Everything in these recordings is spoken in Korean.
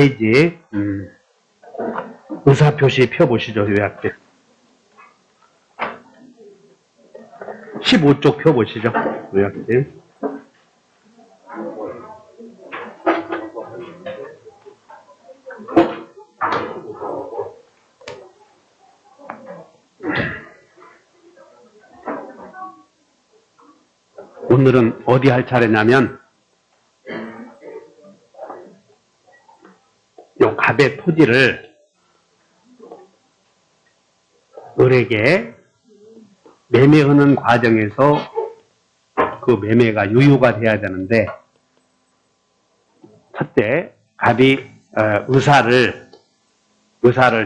페이지 의사표시 펴보시죠. 요약들 15쪽 펴보시죠. 요약들 오늘은 어디 할 차례냐면 요 갑의 토지를 을에게 매매하는 과정에서 그 매매가 유효가 돼야 되는데, 첫째 갑이 의사를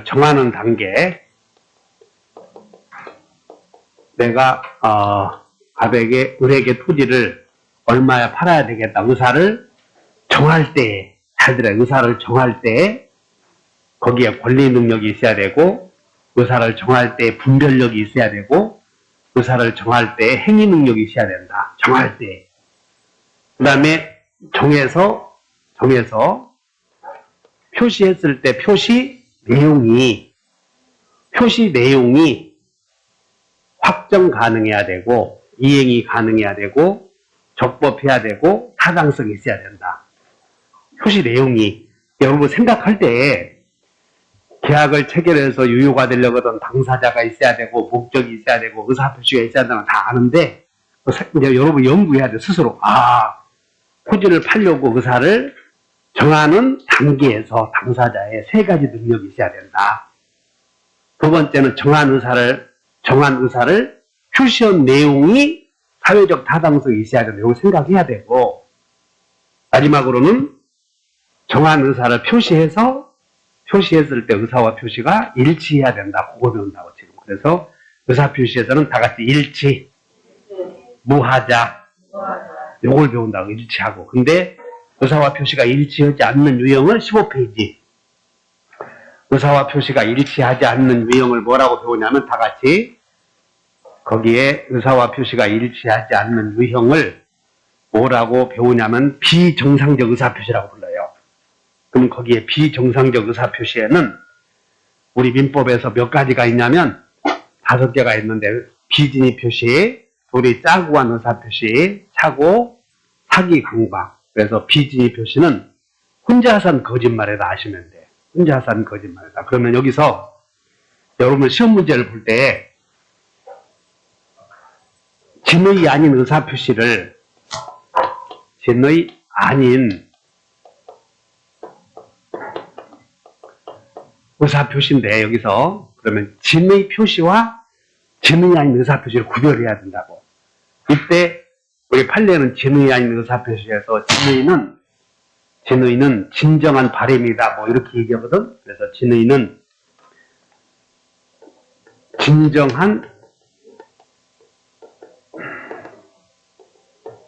정하는 단계, 내가 갑에게 을에게 토지를 얼마에 팔아야 되겠다 의사를 정할 때, 잘 들어요. 의사를 정할 때 거기에 권리 능력이 있어야 되고, 의사를 정할 때 분별력이 있어야 되고, 의사를 정할 때 행위 능력이 있어야 된다. 정할 때. 그 다음에 정해서 표시했을 때 표시 내용이 확정 가능해야 되고, 이행이 가능해야 되고, 적법해야 되고, 타당성이 있어야 된다. 표시 내용이, 여러분 생각할 때 계약을 체결해서 유효가 되려거든 당사자가 있어야 되고, 목적이 있어야 되고, 의사표시가 있어야 되는 건 다 아는데, 이제 여러분 연구해야 돼. 스스로 토지를 팔려고 의사를 정하는 단계에서 당사자의 세 가지 능력이 있어야 된다. 두 번째는 정한 의사를 표시한 내용이 사회적 타당성이 있어야 된다. 이걸 생각해야 되고, 마지막으로는 정한 의사를 표시했을 때 의사와 표시가 일치해야 된다. 그거 배운다고 지금. 그래서 의사 표시에서는 다 같이 일치, 무하자, 요걸 배운다고, 일치하고. 근데 의사와 표시가 일치하지 않는 유형을 15페이지. 의사와 표시가 일치하지 않는 유형을 뭐라고 배우냐면 다 같이 거기에 의사와 표시가 일치하지 않는 유형을 뭐라고 배우냐면 비정상적 의사표시라고 불러요. 그럼 거기에 비정상적 의사표시에는 우리 민법에서 몇 가지가 있냐면 5개가 있는데, 비진의 표시, 둘이 짜고 한 의사표시, 차고, 사기, 강박. 그래서 비진의 표시는 혼자서 한 거짓말이다 아시면 돼. 혼자서 한 거짓말이다. 그러면 여기서 여러분 시험 문제를 볼 때 진의 아닌 의사표시를 진의 아닌 의사표시인데, 여기서 그러면 진의 표시와 진의 아닌 의사표시를 구별해야 된다고. 이때 우리 판례는 진의 아닌 의사표시에서 진의는 진정한 바람이다 뭐 이렇게 얘기하거든. 그래서 진의는 진정한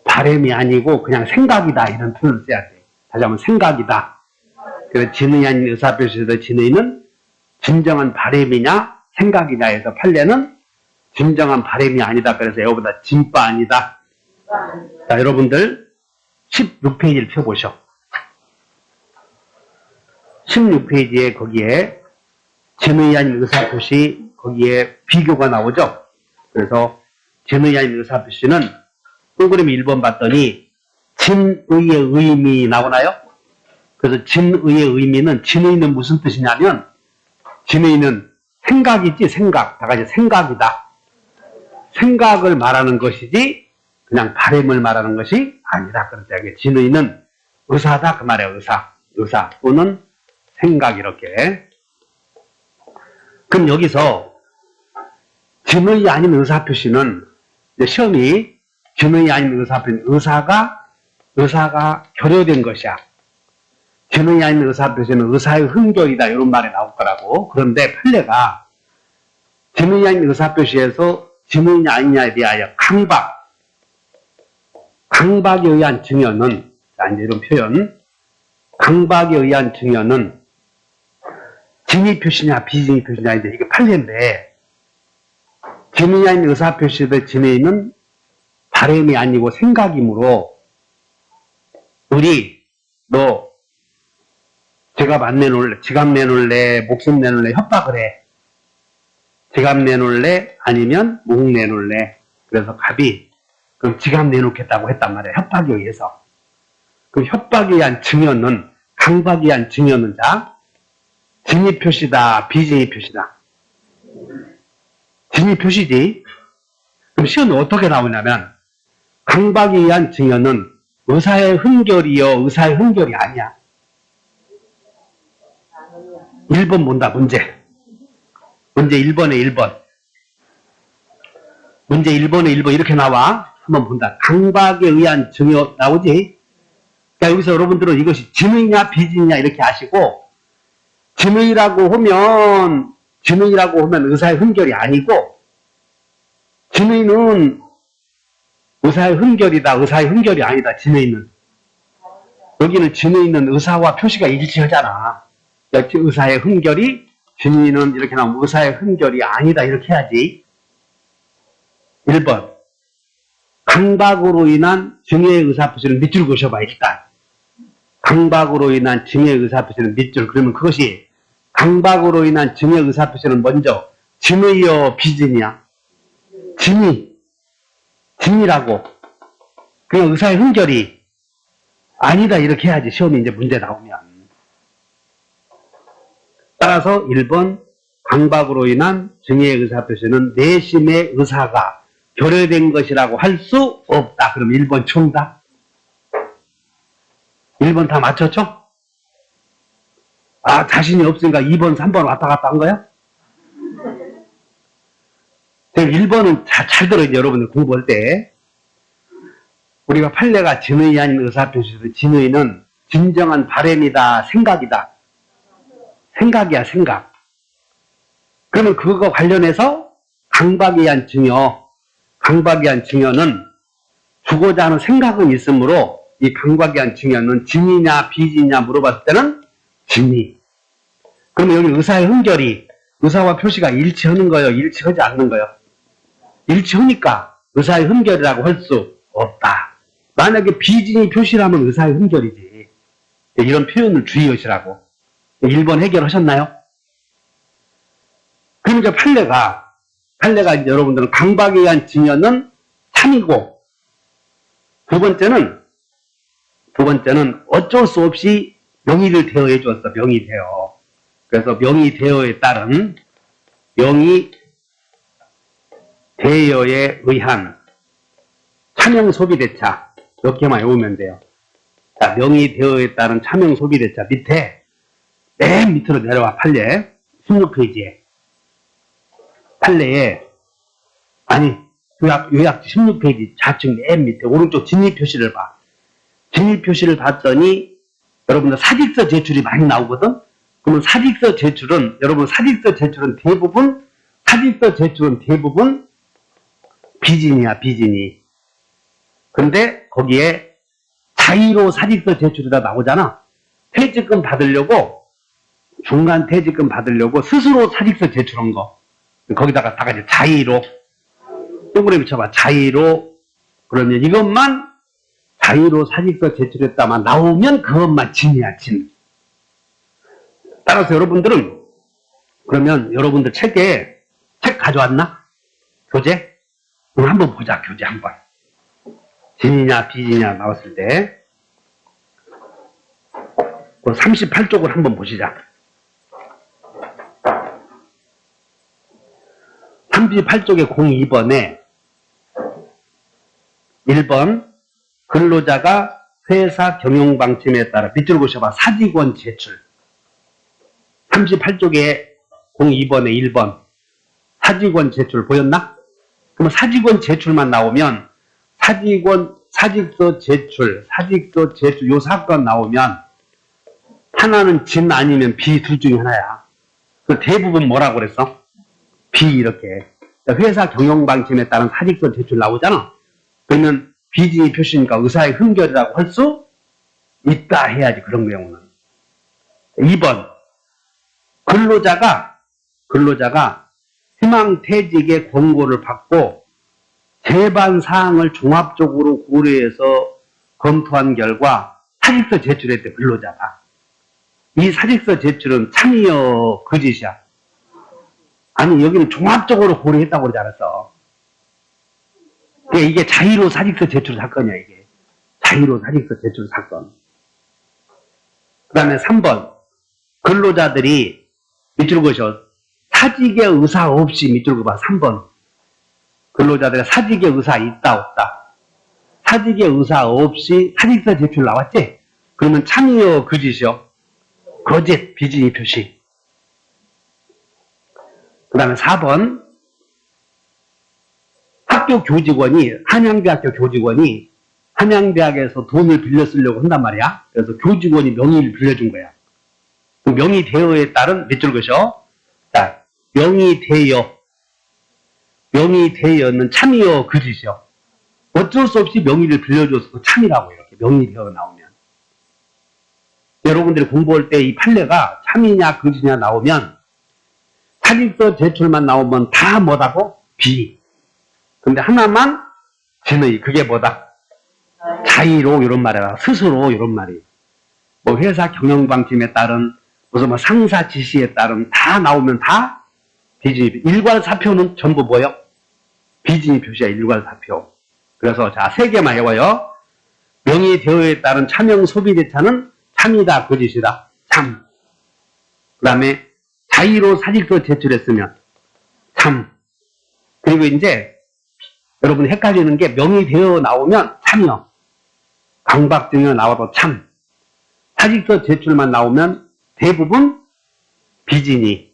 바람이 아니고 그냥 생각이다, 이런 표현을 써야 돼. 다시 한번 생각이다. 그래서 진의 아닌 의사표시에서 진의는 진정한 바람이냐 생각이냐 해서 판례는 진정한 바람이 아니다. 그래서 이거보다 진바 아니다. 자, 여러분들 16페이지를 펴보셔. 16페이지에 거기에 진의 아닌 의사표시, 거기에 비교가 나오죠. 그래서 진의 아닌 의사표시는 동그라미 1번 봤더니 진의의 의미 나오나요? 그래서 진의의 의미는, 진의는 무슨 뜻이냐면, 진의는 생각이지, 생각. 다 같이 생각이다. 생각을 말하는 것이지 그냥 바람을 말하는 것이 아니다. 그렇다. 진의는 의사다 그 말이에요. 의사 또는 생각, 이렇게. 그럼 여기서 진의 아닌 의사표시는 시험이 진의 아닌 의사표시는 의사가 결여된 것이야. 진의 아닌 의사표시는 의사의 흥결이다, 이런 말이 나올 거라고. 그런데 판례가 진의 아닌 의사표시에서 진의냐 아니냐에 대하여 강박에 의한 증여는, 자, 이제 이런 표현, 강박에 의한 증여는 진의 표시냐 비진의 표시냐인데, 이게 판례인데, 진의 아닌 의사표시의 진의는 바람이 아니고 생각이므로, 너 지갑 안 내놓을래, 지갑 내놓을래, 목숨 내놓을래, 협박을 해. 지갑 내놓을래, 아니면 목 내놓을래. 그래서 갑이 그럼 지갑 내놓겠다고 했단 말이야. 협박에 의해서. 그럼 협박에 의한 증여는, 강박에 의한 증여는 자, 진위 표시다, 비진위 표시다. 진위 표시지. 그럼 시험은 어떻게 나오냐면, 강박에 의한 증여는 의사의 흥결이요, 의사의 흥결이 아니야. 1번 본다, 문제. 문제 1번에 1번. 문제 1번에 1번 이렇게 나와. 한번 본다. 강박에 의한 증여 나오지? 그러니까 여기서 여러분들은 이것이 진의냐 비진이냐 이렇게 아시고, 진의라고 하면 의사의 흥결이 아니고, 진의는 의사의 흥결이다, 의사의 흥결이 아니다, 진의는. 여기는 진의는 의사와 표시가 일치하잖아. 역시 의사의 흥결이, 진의는 이렇게 나오면 의사의 흥결이 아니다, 이렇게 해야지. 1번. 강박으로 인한 증여의 의사표시는 밑줄 그으셔봐, 일단. 강박으로 인한 증여의 의사표시는 밑줄. 그러면 그것이 강박으로 인한 증여의 의사표시는 먼저 진의여 비진이야? 진이라고. 그냥 의사의 흥결이 아니다, 이렇게 해야지. 시험이 이제 문제 나오면. 따라서 1번 강박으로 인한 증여의 의사표시는 내심의 의사가 결여된 것이라고 할 수 없다. 그럼 1번 정답. 1번 다 맞췄죠? 아, 자신이 없으니까 2번, 3번 왔다 갔다 한 거야? 1번은 잘 들어요, 여러분들 공부할 때. 우리가 판례가 진의 아닌 의사표시에서 진의는 진정한 바램이다, 생각이다. 생각이야, 생각. 그러면 그거 관련해서 강박에 의한 증여는 주고자 하는 생각은 있으므로 이 강박에 의한 증여는 진이냐 비진이냐 물어봤을 때는 진이. 그러면 여기 의사의 흥결이 의사와 표시가 일치하는 거예요, 일치하지 않는 거예요? 일치하니까 의사의 흥결이라고 할 수 없다. 만약에 비진이 표시라면 의사의 흥결이지. 이런 표현을 주의하시라고. 1번 해결하셨나요? 그럼 이제 판례가 이제 여러분들은 강박에 의한 증여는 3이고, 두 번째는 어쩔 수 없이 명의를 대여해 줬어, 명의 대여. 그래서 명의 대여에 따른 명의 대여에 의한 차명 소비대차, 이렇게만 외우면 돼요. 자, 명의 대여에 따른 차명 소비대차 밑에 맨 밑으로 내려와. 판례 16페이지에 판례에 요약 16페이지 좌측 맨 밑에 오른쪽 진위 표시를 봐. 진위 표시를 봤더니 여러분들 사직서 제출이 많이 나오거든. 그러면 사직서 제출은 대부분 비진이야, 비진이. 근데 거기에 자의로 사직서 제출이다 나오잖아. 퇴직금 받으려고, 중간 퇴직금 받으려고 스스로 사직서 제출한 거. 거기다가 다 같이 자의로, 동그라미 쳐봐. 자의로. 그러면 이것만 자의로 사직서 제출했다만 나오면 그것만 진이야, 진. 따라서 여러분들은, 그러면 여러분들 책 가져왔나? 교재? 오늘 한번 보자, 교재 한번. 진이냐 비진이냐 나왔을 때 38쪽을 한번 보시자. 38쪽에 02번에 1번 근로자가 회사 경영방침에 따라 밑줄 보셔봐. 사직원 제출. 38쪽에 02번에 1번 사직원 제출 보였나? 그러면 사직원 제출만 나오면 사직서 제출 요 사건 나오면 하나는 진 아니면 비 둘 중에 하나야. 그 대부분 뭐라고 그랬어? 비 이렇게. 회사 경영방침에 따른 사직서 제출 나오잖아. 그러면 비진이 표시니까 의사의 흥결이라고 할 수 있다 해야지, 그런 경우는. 2번 근로자가 희망퇴직의 권고를 받고 제반 사항을 종합적으로 고려해서 검토한 결과 사직서 제출했대, 근로자가. 이 사직서 제출은 참이여 거짓이야? 아니, 여기는 종합적으로 고려했다고 그러지 않았어. 그러니까 이게 자의로 사직서 제출 사건이야, 이게. 자의로 사직서 제출 사건. 그 다음에 3번. 근로자들이 밑줄 그으셔. 사직의 의사 없이 밑줄 그어봐. 3번. 근로자들의 사직의 의사 있다, 없다? 사직의 의사 없이 사직서 제출 나왔지? 그러면 참이여 거짓이요? 거짓, 비진의 표시. 그 다음에 4번. 학교 교직원이, 한양대학교 교직원이 한양대학에서 돈을 빌려 쓰려고 한단 말이야. 그래서 교직원이 명의를 빌려준 거야. 그 명의대여에 따른 밑줄 그으셔. 자, 명의대여는 참이여 거짓이요. 어쩔 수 없이 명의를 빌려줘서 참이라고 이렇게 명의대여 나오면. 여러분들이 공부할 때 이 판례가 참이냐 거짓이냐 나오면 사직서 제출만 나오면 다 뭐다고? 비. 근데 하나만 진의. 그게 뭐다? 자의로 이런 말이야. 스스로 이런 말이. 뭐 회사 경영방침에 따른 무슨 뭐 상사 지시에 따른 다 나오면 다 비진의. 일괄사표는 전부 뭐요? 비진의 표시야. 일괄사표. 그래서 자, 3개만 해봐요. 명의대여에 따른 차명 소비대차는 참이다 거짓이다? 참. 그 다음에 자의로 사직서 제출했으면 참. 그리고 이제 여러분 헷갈리는 게 명의되어 나오면 참이요. 강박증이 나와도 참. 사직서 제출만 나오면 대부분 비진이.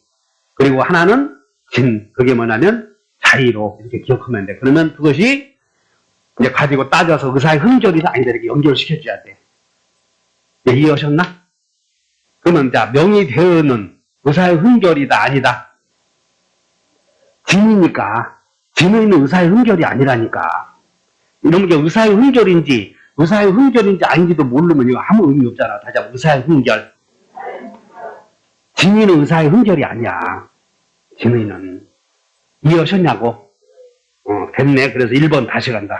그리고 하나는 진. 그게 뭐냐면 자의로. 이렇게 기억하면 돼. 그러면 그것이 이제 가지고 따져서 의사의 흥결이다 아니다 이렇게 연결시켜줘야 돼. 네, 이해하셨나? 그러면 자, 명의되어는 의사의 흥결이다 아니다? 진이니까. 진의는 의사의 흥결이 아니라니까. 이런 게 의사의 흥결인지 아닌지도 모르면 이거 아무 의미 없잖아. 다시 한번 의사의 흥결. 진의는 의사의 흥결이 아니야. 진의는. 이해하셨냐고? 됐네. 그래서 1번 다시 간다.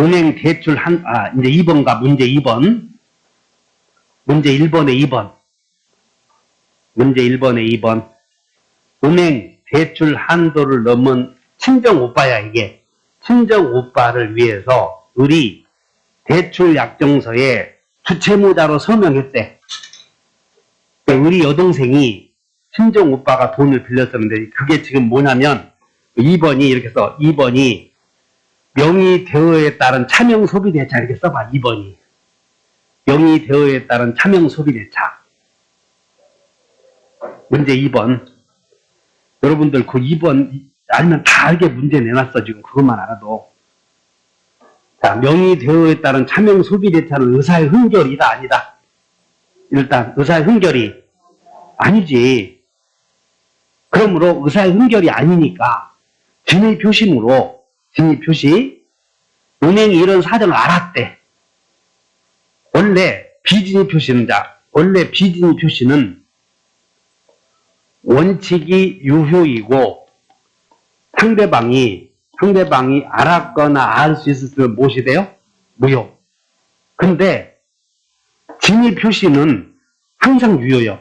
은행 대출 이제 2번과 문제 2번. 문제 1번에 2번. 문제 1번에 2번. 은행 대출 한도를 넘은 친정 오빠야, 이게. 친정 오빠를 위해서 을이 대출 약정서에 주채무자로 서명했대. 그러니까 을이 여동생이 친정 오빠가 돈을 빌렸었는데, 그게 지금 뭐냐면, 2번이 이렇게 써. 2번이 명의대여에 따른 차명 소비대차 이렇게 써봐. 2번이. 명의대여에 따른 차명 소비대차. 문제 2번. 여러분들 그 2번 아니면 다 알게 문제 내놨어. 지금 그것만 알아도. 자, 명의대여에 따른 차명 소비대차는 의사의 흥결이다 아니다? 일단 의사의 흥결이 아니지. 그러므로 의사의 흥결이 아니니까 진의 표심으로 진의 표시. 은행이 이런 사정을 알았대. 원래 비진의 표시는 원칙이 유효이고 상대방이 알았거나 알 수 있을 무엇이 돼요? 무효. 근데 진의 표시는 항상 유효요.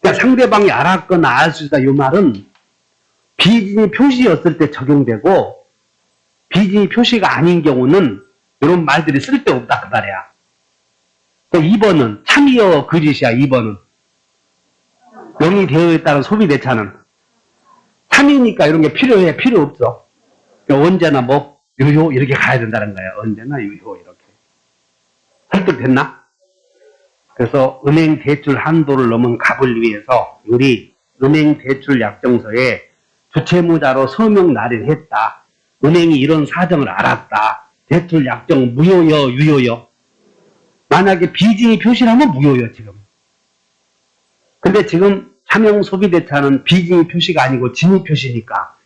그러니까 상대방이 알았거나 알 수 있다 이 말은 비진의 표시였을 때 적용되고 비진의 표시가 아닌 경우는 이런 말들이 쓸데없다 그 말이야. 2번은 참이여 거짓이야. 2번은 명의대여에 따른 소비대차는 참이니까 이런 게 필요해? 필요 없어. 그러니까 언제나 뭐 유효 이렇게 가야 된다는 거야. 언제나 유효 이렇게. 설득됐나? 그래서 은행 대출 한도를 넘은 갑을 위해서 우리 은행 대출 약정서에 주채무자로 서명 날인했다. 은행이 이런 사정을 알았다. 대출 약정 무효여 유효여? 만약에 비진의 표시라면 무효여 지금. 근데 지금 차명 소비대차는 비진의 표시가 아니고 진의 표시니까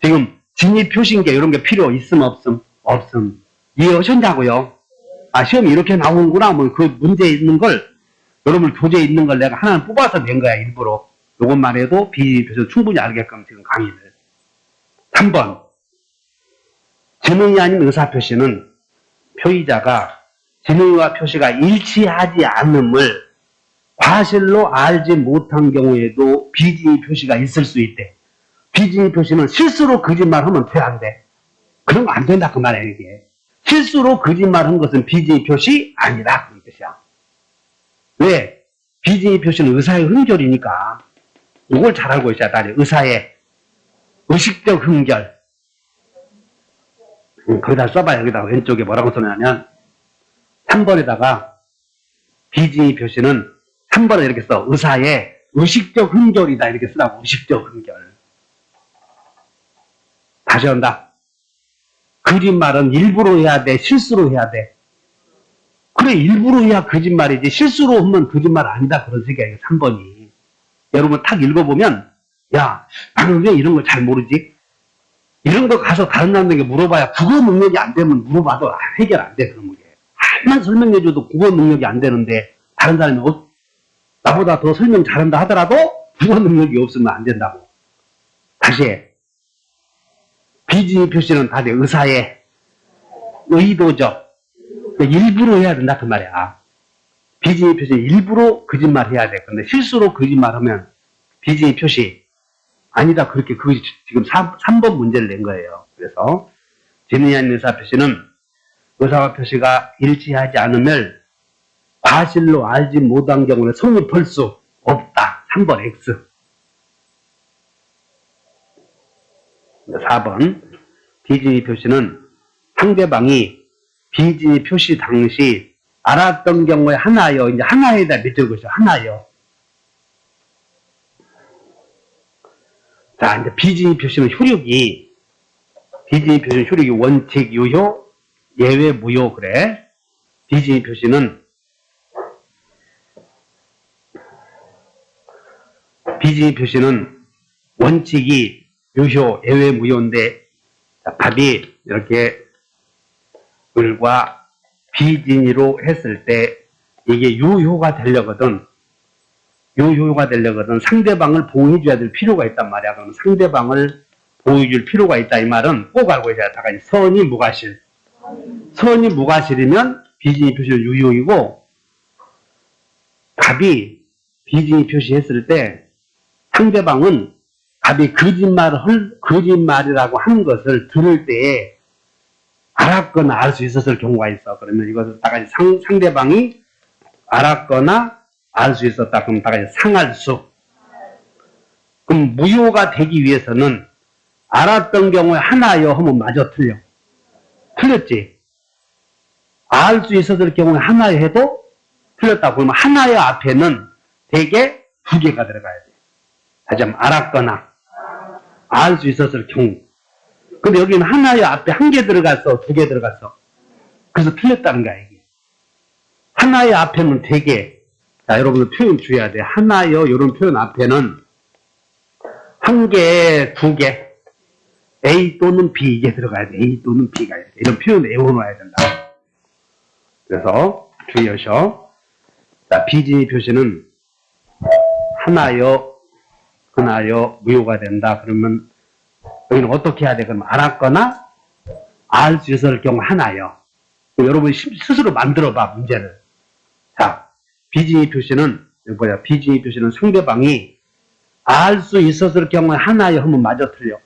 지금 진의 표시인 게 이런 게 필요 있음 없음? 없음. 이해하셨냐고요? 아, 시험이 이렇게 나오는구나. 뭐 그 문제에 있는 걸 여러분 교재에 있는 걸 내가 하나는 뽑아서 낸 거야. 일부러. 요것만 해도 비진의 표시 충분히 알게끔 지금 강의를. 3번. 진의 아닌 의사표시는 표의자가 진의와 표시가 일치하지 않음을 과실로 알지 못한 경우에도 비진의 표시가 있을 수 있대. 비진의 표시는 실수로 거짓말하면 돼, 안 돼? 그런 거 안 된다 그 말이야 이게. 실수로 거짓말한 것은 비진의 표시 아니다 그런 뜻이야. 왜? 비진의 표시는 의사의 흠결이니까. 이걸 잘 알고 있어야 돼. 의사의 의식적 흠결. 거기다 써봐. 여기다 왼쪽에 뭐라고 써냐면 3번에다가 비진의 표시는 3번에 이렇게 써. 의사의 의식적 흠결이다 이렇게 쓰라고. 의식적 흠결. 다시 한다. 거짓말은 일부러 해야 돼? 실수로 해야 돼? 그래, 일부러 해야 거짓말이지 실수로 하면 거짓말 아니다 그런 색이야. 3번이. 여러분 탁 읽어보면 야, 나는 왜 이런 걸 잘 모르지? 이런 거 가서 다른 사람에게 물어봐야 국어 능력이 안 되면 물어봐도 해결 안 돼. 그런 게. 한만 설명해줘도 국어 능력이 안 되는데 다른 사람이 나보다 더 설명 잘한다 하더라도 국어 능력이 없으면 안 된다고. 다시 해. 비진의 표시는 다 내 의사의 의도적. 일부러 해야 된다 그 말이야. 비진의 표시는 일부러 거짓말 해야 돼. 근데 실수로 거짓말하면 비진의 표시 아니다. 그렇게 그것이 지금 3번 문제를 낸 거예요. 그래서 진의한 의사 표시는 의사와 표시가 일치하지 않음을 과실로 알지 못한 경우는 성립할 수 없다. 3번 X. 4번 비진의 표시는 상대방이 비진의 표시 당시 알았던 경우에 하나여. 이제 하나에다 밑줄 그으셔. 하나여. 자, 이제 비진의 표시는 효력이 원칙, 유효, 예외, 무효 그래. 비진의 표시는 원칙이 유효, 예외, 무효인데 자, 답이 이렇게 을과 비진의로 했을 때 이게 유효가 되려거든. 상대방을 보호해줘야 될 필요가 있단 말이야. 그럼 상대방을 보호해줄 필요가 있다 이 말은 꼭 알고 있어야 돼. 선이 무과실. 선이 무과실이면 비진의 표시는 유효이고 갑이 비진의 표시했을 때 상대방은 갑이 거짓말이라고 하는 것을 들을 때에 알았거나 알 수 있었을 경우가 있어. 그러면 이것을 다 같이 상대방이 알았거나 알 수 있었다. 그럼 다 같이 상할수. 그럼 무효가 되기 위해서는 알았던 경우에 하나여 하면 마저 틀려. 틀렸지? 알 수 있었을 경우에 하나여 해도 틀렸다. 그러면 하나여 앞에는 대개 두 개가 들어가야 돼. 다시 한번 알았거나 알 수 있었을 경우. 근데 여기는 하나여 앞에 한 개 들어갔어? 두 개 들어갔어? 그래서 틀렸다는 거야, 이게. 하나여 앞에는 대개. 자, 여러분들 표현 주의해야 돼. 하나여, 이런 표현 앞에는 한 개, 두 개. A 또는 B, 이게 들어가야 돼. A 또는 B가 이렇게. 이런 표현 외워놔야 된다. 그래서 주의하셔. 자, 비진의 표시는 하나여, 무효가 된다. 그러면 여기는 어떻게 해야 돼? 그럼 알았거나 알 수 있을 경우 하나여. 여러분이 스스로 만들어봐, 문제를. 자, 비진의 표시는 상대방이 알 수 있었을 경우에 하나여 하면 마저 틀려.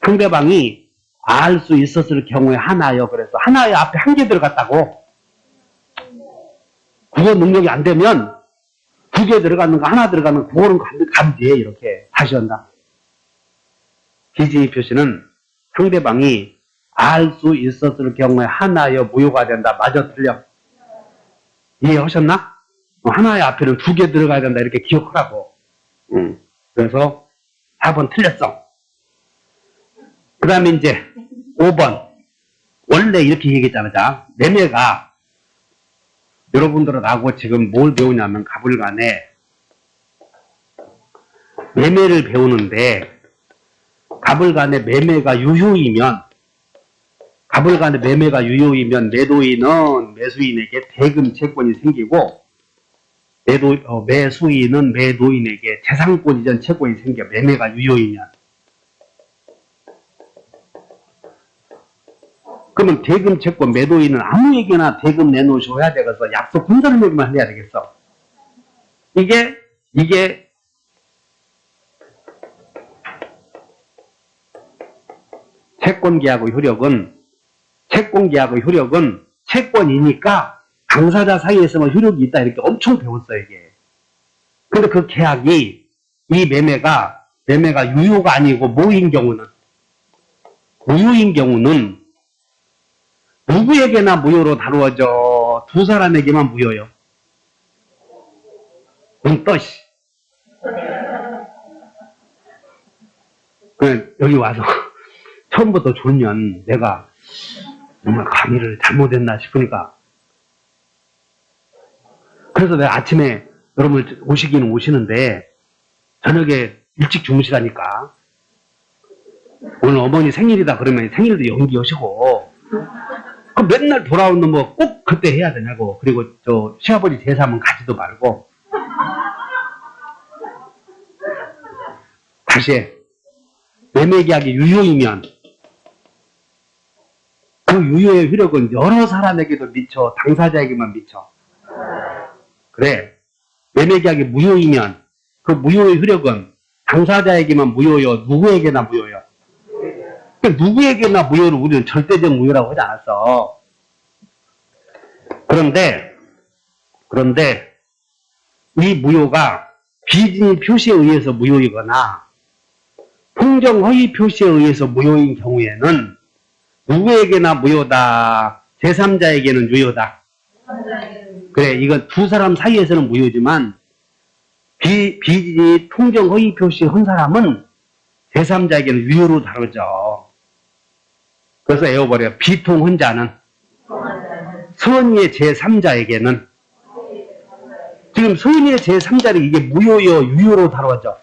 상대방이 알 수 있었을 경우에 하나여. 그래서 하나여 앞에 한 개 들어갔다고. 국어 능력이 안 되면 두 개 들어가는 거, 하나 들어가는 거, 그거는 감지해. 이렇게 다시 한다. 비진의 표시는 상대방이 알 수 있었을 경우에 하나여 무효가 된다. 마저 틀려. 이해하셨나? 하나의 앞에는 두 개 들어가야 된다. 이렇게 기억하라고. 그래서 4번 틀렸어. 그 다음에 이제 5번. 원래 이렇게 얘기했잖아. 자, 매매가 여러분들하고 지금 뭘 배우냐면 가불간에 매매를 배우는데 가불간에 매매가 유효이면 매도인은 매수인에게 대금 채권이 생기고 매수인은 매도인에게 재산권 이전 채권이 생겨. 매매가 유효이면. 그러면 대금 채권 매도인은 아무에게나 대금 내놓으셔야 되겠어. 약속 본 사람에게만 해야 되겠어. 이게 채권계약의 효력은 채권이니까 당사자 사이에서만 효력이 있다 이렇게 엄청 배웠어요 이게. 근데 그 계약이 이 매매가 유효가 아니고 무효인 경우는 누구에게나 무효로 다루어져. 두 사람에게만 무효요. 떠시. 여기 와서 처음부터 졸면 내가 정말 강의를 잘못했나 싶으니까. 그래서 내가 아침에 여러분 오시기는 오시는데 저녁에 일찍 주무시라니까. 오늘 어머니 생일이다 그러면 생일도 연기하시고 맨날 돌아오는 뭐 꼭 그때 해야 되냐고. 그리고 저 시아버지 제사하면 가지도 말고. 다시 매매계약이 유효이면 그 유효의 효력은 여러 사람에게도 미쳐. 당사자에게만 미쳐. 그래. 매매계약이 무효이면 그 무효의 효력은 당사자에게만 무효요. 누구에게나 무효요. 누구에게나 무효를 우리는 절대적 무효라고 하지 않았어. 그런데 이 무효가 비진이 표시에 의해서 무효이거나 통정 허위 표시에 의해서 무효인 경우에는 누구에게나 무효다. 제3자에게는 유효다. 그래, 이건 두 사람 사이에서는 무효지만 비진이 통정 허위 표시 한 사람은 제3자에게는 유효로 다루죠. 그래서 외워버려요. 비통한 자는 선의의 제3자에게는 지금 선의의 제3자를 이게 무효요 유효로 다루어져.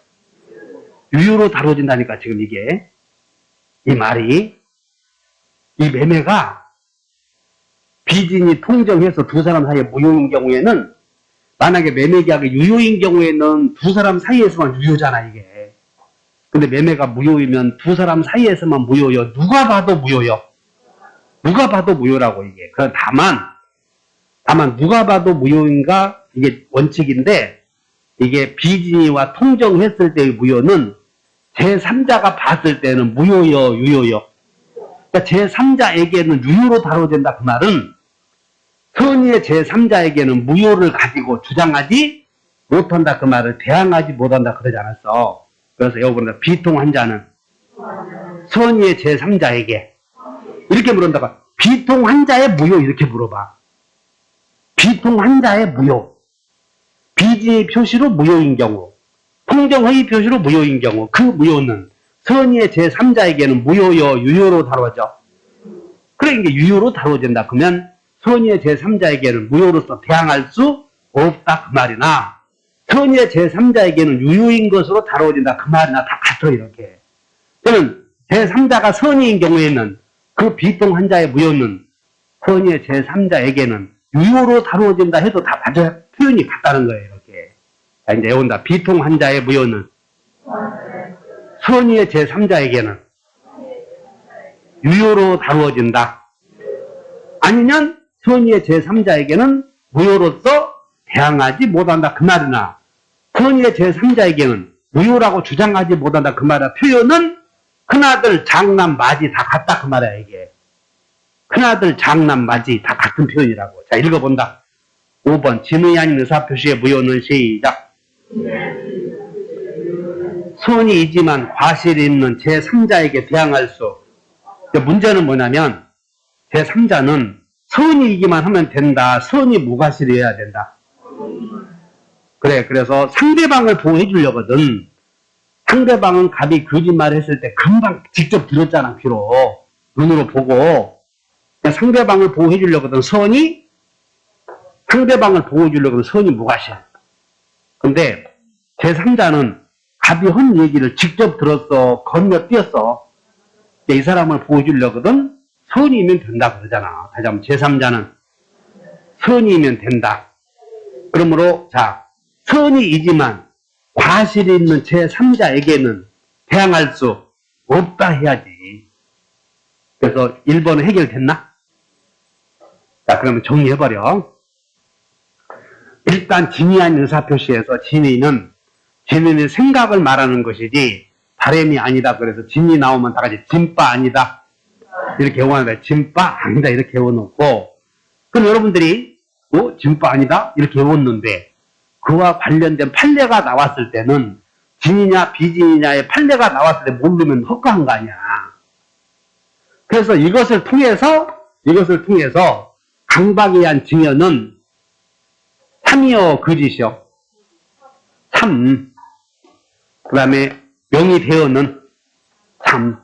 유효로 다뤄진다니까 지금 이게. 이 말이 이 매매가 비진이 통정해서 두 사람 사이에 무효인 경우에는 만약에 매매계약이 유효인 경우에는 두 사람 사이에서만 유효잖아 이게. 근데 매매가 무효이면 두 사람 사이에서만 무효요. 누가 봐도 무효요. 누가 봐도 무효라고 이게. 다만 누가 봐도 무효인가 이게 원칙인데 이게 비진이와 통정했을 때의 무효는 제3자가 봤을 때는 무효요 유효요. 그러니까 제3자에게는 유효로 다뤄진다 그 말은 선의의 제3자에게는 무효를 가지고 주장하지 못한다 그 말을 대항하지 못한다 그러지 않았어. 그래서 여러분들 비통한 자는 선의의 제3자에게 이렇게 물은다가 비통한 자의 무효 이렇게 물어봐. 비통한 자의 무효. 비진의 표시로 무효인 경우 통정 허위 표시로 무효인 경우 그 무효는 선의의 제3자에게는 무효요 유효로 다뤄져. 그래 이게 유효로 다뤄진다 그러면 선의의 제3자에게는 무효로서 대항할 수 없다 그 말이나 선의의 제3자에게는 유효인 것으로 다뤄진다 그 말이나 다 같아 이렇게. 저는 제3자가 선의인 경우에는 그 비통한 자의 무효는 선의의 제3자에게는 유효로 다루어진다 해도 다 맞아 표현이 같다는 거예요 이렇게. 자 이제 외운다. 비통한 자의 무효는 선의의 제3자에게는 유효로 다루어진다. 아니면 선의의 제3자에게는 무효로서 대항하지 못한다 그 말이나 선의의 제3자에게는 무효라고 주장하지 못한다 그 말이나 표현은 큰아들 장남 맞이 다 같다 그 말이야 이게. 큰아들 장남 맞이 다 같은 표현이라고. 자 읽어본다. 5번 진의 아닌 의사표시의 무효는 시작. 선의이지만 과실이 있는 제3자에게 대항할 수. 문제는 뭐냐면 제3자는 선의이기만 하면 된다. 선의 무과실이어야 된다. 그래 그래서 상대방을 보호해 주려거든. 상대방은 갑이 거짓말을 했을 때 금방 직접 들었잖아 귀로. 눈으로 보고. 상대방을 보호해 주려거든 선의. 상대방을 보호해 주려거든 선의 무과실. 근데 제3자는 갑이 한 얘기를 직접 들었어. 건너뛰었어. 이 사람을 보호해 주려거든 선의이면 된다 그러잖아. 다시 한번 제3자는 선의이면 된다. 그러므로 자 선의이지만 과실이 있는 제3자에게는 대항할 수 없다 해야지. 그래서 1번은 해결됐나? 자, 그러면 정리해버려. 일단 진이 아닌 의사표시에서 진이는 생각을 말하는 것이지 바램이 아니다. 그래서 진이 나오면 다 같이 진바 아니다. 이렇게 외워놓는다. 진바 아니다. 이렇게 외워놓고, 그럼 여러분들이 진바 아니다? 이렇게 외웠는데 그와 관련된 판례가 나왔을 때는 진이냐 비진이냐의 판례가 나왔을 때 모르면 헛가한 거 아니야. 그래서 이것을 통해서 강박이한 증여는 참이요 거짓이요? 참. 그 다음에 명의 대언은 참.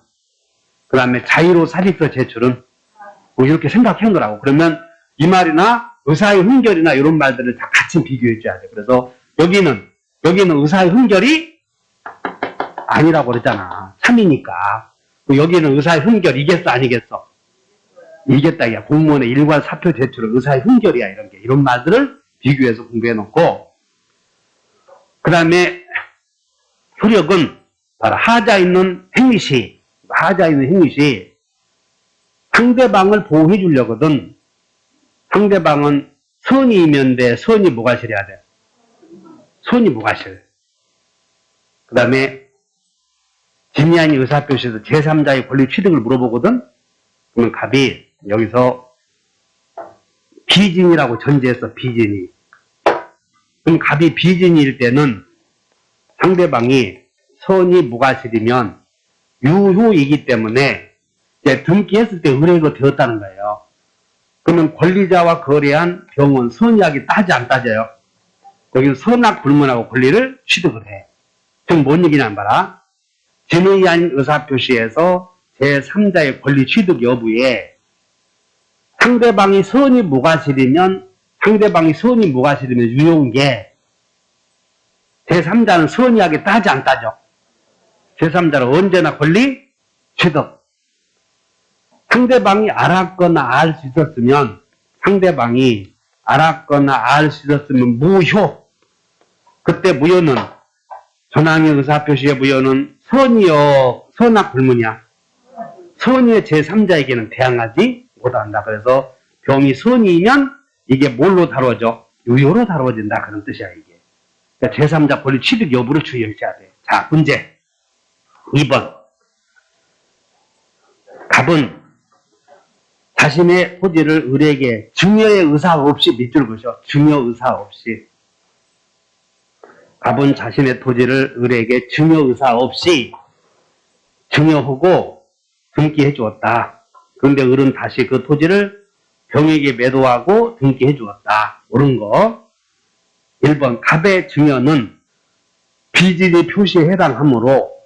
그 다음에 자의로 사직서 제출은 뭐 이렇게 생각한 거라고. 그러면 이 말이나 의사의 흠결이나 이런 말들을 다 같이 비교해 줘야 돼. 그래서 여기는 의사의 흠결이 아니라고 그랬잖아. 참이니까. 여기는 의사의 흠결 이겠어 아니겠어? 이겠다. 야, 공무원의 일괄 사표 제출은 의사의 흠결이야. 이런 말들을 비교해서 공부해 놓고, 그 다음에 효력은 바로 하자 있는 행위시 상대방을 보호해 주려거든. 상대방은 선이 임연대 선이 무과실해야 돼. 선이 무과실. 그 다음에 진이 아닌 의사표시에서 제3자의 권리 취득을 물어보거든. 그러면 갑이 여기서 비진이라고 전제했어. 비진이. 그럼 갑이 비진일 때는 상대방이 선이 무과실이면 유효이기 때문에 이제 등기했을 때 의뢰가 되었다는 거예요. 그러면 권리자와 거래한 병원 선의하게 따지 안 따져요? 여기는 선악 불문하고 권리를 취득을 해. 지금 뭔 얘기냐 봐라. 진의 아닌 의사표시에서 제3자의 권리 취득 여부에 상대방이 선이 무과실이면 유효인 게, 제3자는 선의하게 따지 안 따져. 제3자는 언제나 권리 취득. 상대방이 알았거나 알 수 있었으면 무효. 그때 무효는 전항의 의사표시의 무효는 선의요 선악 불문이야. 선의의 제3자에게는 대항하지 못한다. 그래서 병이 선의면 이게 뭘로 다뤄져? 유효로 다뤄진다. 그런 뜻이야 이게. 그러니까 제3자 권리 취득 여부를 주의하셔야 돼. 자, 문제 2번. 갑은 자신의 토지를 을에게 증여의 의사 없이 밑줄 그으셔. 증여 의사 없이. 갑은 자신의 토지를 을에게 증여 의사 없이 증여하고 등기해 주었다. 그런데 을은 다시 그 토지를 병에게 매도하고 등기해 주었다. 옳은 거. 1번. 갑의 증여는 비진의 표시에 해당하므로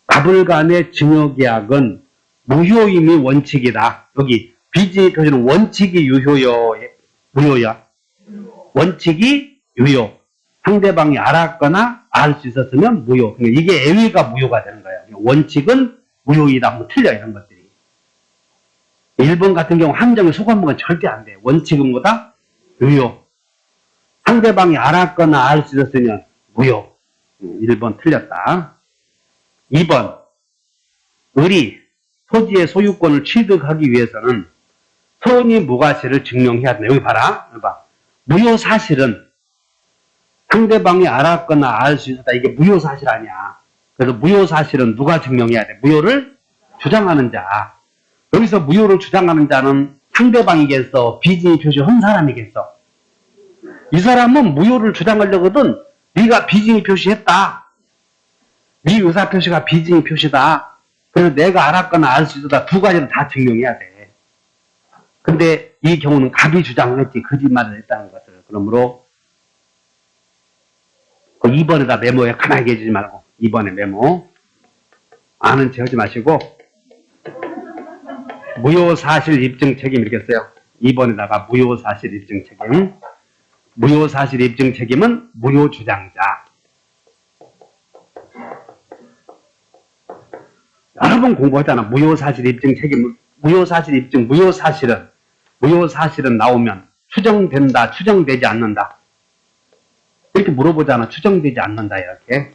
갑을 간의 증여계약은 무효임이 원칙이다. 여기 비진의 표시는 원칙이 유효요, 무효야? 원칙이 유효. 상대방이 알았거나 알 수 있었으면 무효. 그러니까 이게 애위가 무효가 되는 거예요. 원칙은 무효이다. 뭐 틀려, 이런 것들이. 1번 같은 경우 함정의 소관목은 절대 안 돼. 원칙은 뭐다? 유효. 상대방이 알았거나 알 수 있었으면 무효. 1번 틀렸다. 2번. 을이 토지의 소유권을 취득하기 위해서는 선의 무과실을 증명해야 된다. 여기 봐라. 여기 봐. 무효사실은 상대방이 알았거나 알 수 있었다. 이게 무효사실 아니야. 그래서 무효사실은 누가 증명해야 돼? 무효를 주장하는 자. 여기서 무효를 주장하는 자는 상대방이겠어? 비진의 표시한 사람이겠어? 이 사람은 무효를 주장하려거든. 네가 비진의 표시했다. 네 의사표시가 비진의 표시다. 그래서 내가 알았거나 알 수 있었다. 두 가지를 다 증명해야 돼. 근데 이 경우는 갑이 주장을 했지. 거짓말을 했다는 것을. 그러므로 2번에다 메모에 가만히 계시지 말고 2번에 메모. 아는 체 하지 마시고 무효사실 입증 책임 이렇게 써요. 2번에다가 무효사실 입증 책임. 무효사실 입증 책임은 무효주장자. 여러 번 공부했잖아. 무효사실 입증 책임, 무효사실 입증, 무효사실은 나오면 추정된다, 추정되지 않는다. 이렇게 물어보잖아. 추정되지 않는다, 이렇게.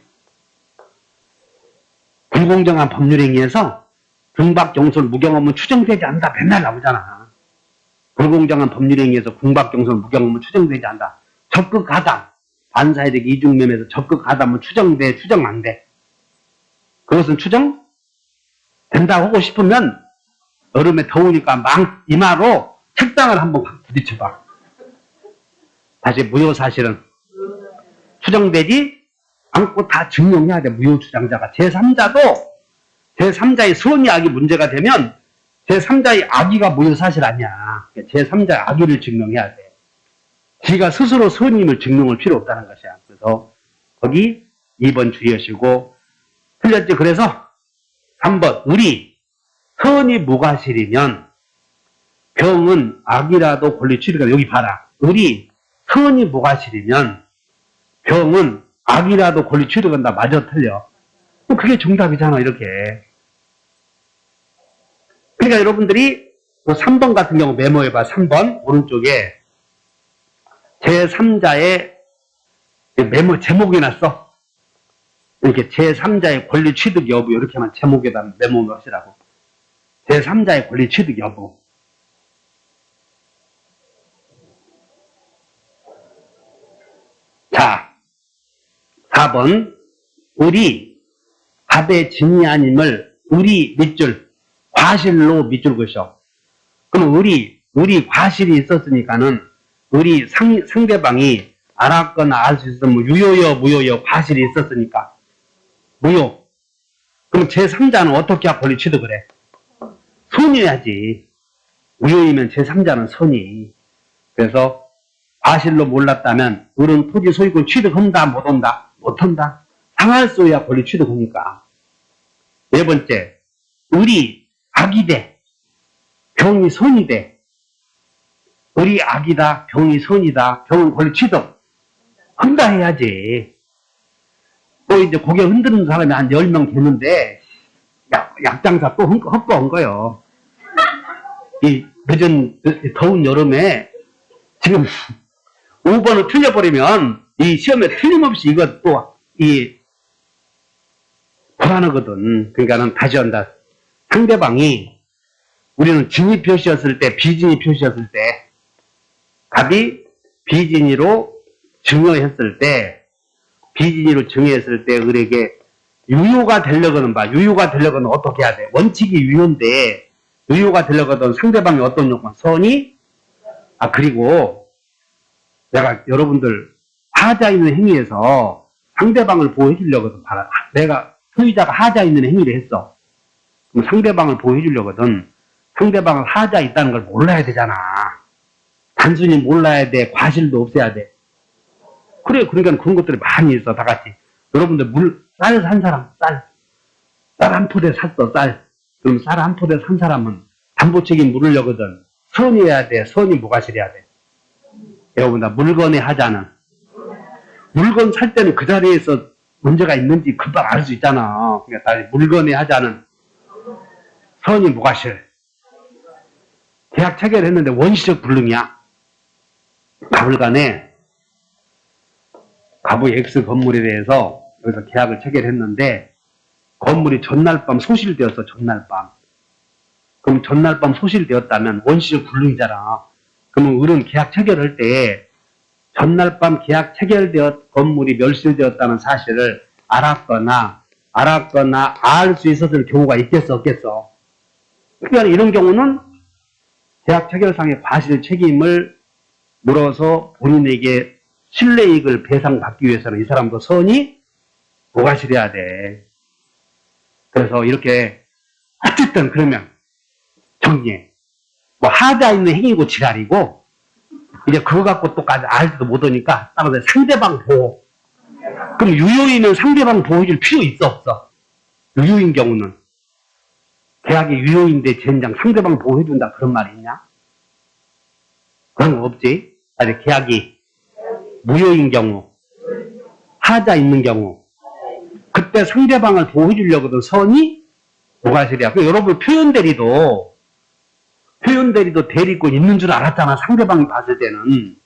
불공정한 법률행위에서 궁박경솔 무경험은 추정되지 않는다. 맨날 나오잖아. 불공정한 법률에 의해서 궁박경솔 무경험은 추정되지 않는다. 적극하담. 반사회적 이중면에서 적극하담은 추정돼, 추정 안 돼. 그것은 추정? 된다고 하고 싶으면 여름에 더우니까 이마로 책상을 한번 부딪혀봐. 다시 무효사실은 추정되지 않고 다 증명해야 돼. 무효주장자가. 제3자의 선의 악이 문제가 되면 제3자의 악의가 무효사실 아니야. 제3자의 악의를 증명해야 돼. 지가 스스로 선임을 증명할 필요 없다는 것이야. 그래서 거기 2번 주의하시고 틀렸지. 그래서 3번 우리 선이 무과실이면 병은 악이라도 권리 취득한다. 여기 봐라. 우리 선이 무과실이면 병은 악이라도 권리 취득한다. 맞아 틀려. 그게 정답이잖아. 이렇게. 그러니까 여러분들이 3번 같은 경우 메모해봐. 3번 오른쪽에 제3자의 메모 제목이나 써. 이렇게 제3자의 권리 취득 여부 이렇게만 제목에다 메모 하시라고. 제3자의 권리 취득 여부. 자, 4번 우리 밥의 진이 아님을 우리 밑줄 과실로 밑줄 그셔. 그럼 우리 과실이 있었으니까는 우리 상대방이 알았거나 알 수 있으면 유효여 무효여 과실이 있었으니까 무효. 그럼 제3자는 어떻게 권리 취득을 해? 선이어야지. 무효이면 제3자는 선이. 그래서 과실로 몰랐다면 을은 토지 소유권 취득한다 못한다? 못한다. 상할소야 권리 취득하니까. 네 번째 우리 악이 돼. 병이 선이 돼. 우리 악이다. 병이 선이다. 병은 권리 취득 한다 해야지. 또 이제 고개 흔드는 사람이 한 10명 되는데 약장사 또 헛거한 거요. 이 늦은 더운 여름에 지금 5번을 틀려버리면 이 시험에 틀림없이 이것 또 불안하거든. 그러니까는 다시 한다. 상대방이 우리는 진이 표시였을 때 비진이 표시였을 때 갑이 비진이로 증여했을 때 비진이로 증여했을 때 을에게 유효가 되려고는 봐. 유효가 되려고는 어떻게 해야 돼? 원칙이 유효인데 유효가 되려거든 상대방이 어떤 요건? 선이? 그리고 내가 여러분들 하자 있는 행위에서 상대방을 보호해 주려거든. 내가 소유자가 하자 있는 행위를 했어. 그럼 상대방을 보호해 주려거든. 상대방은 하자 있다는 걸 몰라야 되잖아. 단순히 몰라야 돼. 과실도 없애야 돼. 그래. 그러니까 그런 것들이 많이 있어. 다 같이. 여러분들 쌀 산 사람, 쌀 한 포대 샀어. 쌀. 그럼 쌀 한 포대 산 사람은 담보 책임 물으려거든. 선이어야 돼. 선이 무과실해야 돼. 여러분들 물건의 하자는 물건 살 때는 그 자리에서 문제가 있는지 금방 알 수 있잖아. 그러니까 물건의 하자는 선이 무과실. 계약 체결했는데 원시적 불능이야. 가불간에 가부 X 건물에 대해서 여기서 계약을 체결했는데 건물이 전날 밤 소실되었어. 전날 밤. 그럼 전날 밤 소실되었다면 원시적 불능이잖아. 그러면 을은 계약 체결할 때 전날 밤 계약 체결되었 건물이 멸실되었다는 사실을 알았거나 알 수 있었을 경우가 있겠어 없겠어. 그러니까 이런 경우는 계약 체결상의 과실 책임을 물어서 본인에게 신뢰이익을 배상받기 위해서는 이 사람도 선이 무과실해야 돼. 그래서 이렇게 어쨌든 그러면 정리해. 하자 있는 행위고 지랄이고 이제 그거 갖고 또까지 알지도 못하니까 따라서 상대방 보호. 그럼 유효인은 상대방 보호해줄 필요 있어 없어? 유효인 경우는 계약이 유효인데 젠장 상대방 보호해준다 그런 말이 있냐? 그런 거 없지. 아니 계약이 무효인 경우 하자 있는 경우 그때 상대방을 보호해주려거든. 선이 무과실이야. 여러분 표현 대리도 대리권 있는 줄 알았잖아. 상대방이 봤을 때는.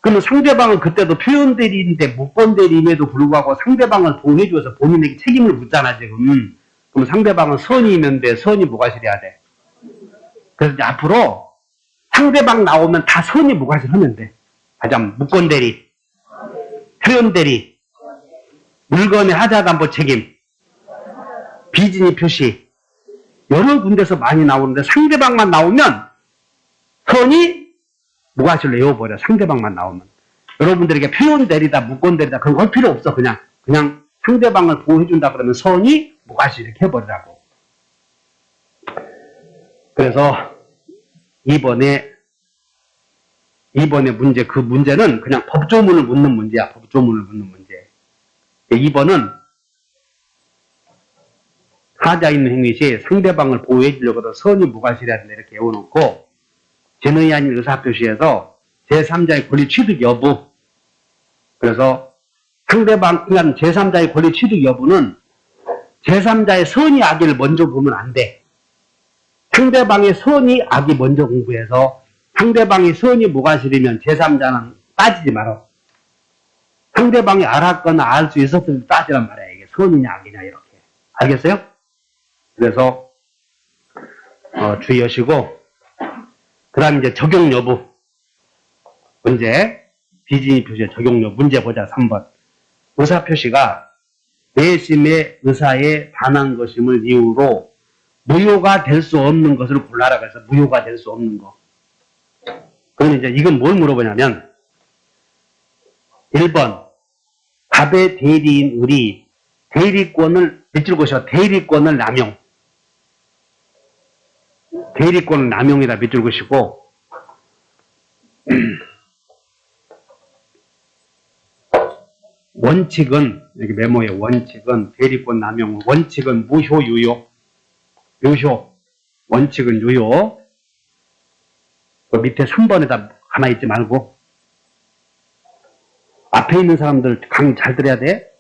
그러면 상대방은 그때도 표현 대리인데 무권 대리임에도 불구하고 상대방을 보호해줘서 본인에게 책임을 묻잖아 지금. 그럼 그럼 상대방은 선이 있는데 선이 무과실해야 돼. 그래서 이제 앞으로 상대방 나오면 다 선이 무과실 하면 돼. 가장 무권대리, 표현대리, 물건의 하자담보 책임, 비진이 표시 여러 군데서 많이 나오는데 상대방만 나오면 선이 무과실로 외워버려. 상대방만 나오면. 여러분들에게 표현대리다, 무권대리다 그런 거 할 필요 없어. 그냥 상대방을 보호해준다 그러면 선이 무과실 이렇게 해버리라고. 그래서 이번에 문제, 그 문제는 그냥 법조문을 묻는 문제야. 법조문을 묻는 문제. 2번은 하자 있는 행위 시 상대방을 보호해 주려고 해서 선이 무과실해야 된다 이렇게 외워놓고 진의 아닌 의사표시에서 제3자의 권리 취득 여부. 그래서 상대방, 그러니까 제3자의 권리 취득 여부는 제3자의 선이 악의를 먼저 보면 안 돼. 상대방의 선이 악이 먼저 공부해서 상대방이 선이 무과실이면 제3자는 따지지 말아. 상대방이 알았거나 알 수 있었을 때 따지란 말이야. 이게 선이냐 악이냐 이렇게. 알겠어요? 그래서 주의하시고 그 다음 이제 적용 여부 문제 비진이 표시의 적용 여부 문제 보자. 3번 의사표시가 내심의 의사에 반한 것임을 이유로 무효가 될 수 없는 것을 골라라. 그래서 무효가 될 수 없는 거. 그러면 이제 이건 뭘 물어보냐면 1번 갑의 대리인 을이 대리권을 밑줄 그으셔. 대리권을 남용. 대리권을 남용이다 밑줄 그으시고 원칙은 여기 메모에 원칙은 대리권 남용 원칙은 무효 유효. 유효 원칙은 유효. 그 밑에 3번에다 가만히 있지 말고 앞에 있는 사람들 강의 잘 들어야 돼.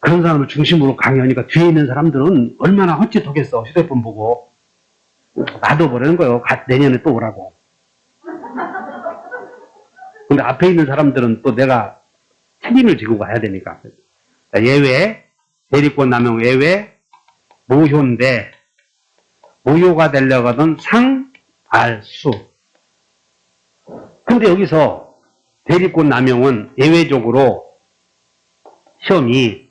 그런 사람을 중심으로 강의하니까 뒤에 있는 사람들은 얼마나 헛짓하겠어. 휴대폰 보고 놔둬버리는 거예요. 내년에 또 오라고. 근데 앞에 있는 사람들은 또 내가 책임을 지고 가야 되니까. 예외 대리권 남용 예외 무효인데 무효가 되려고 하던 상알수. 근데 여기서 대리권 남용은 예외적으로 시험이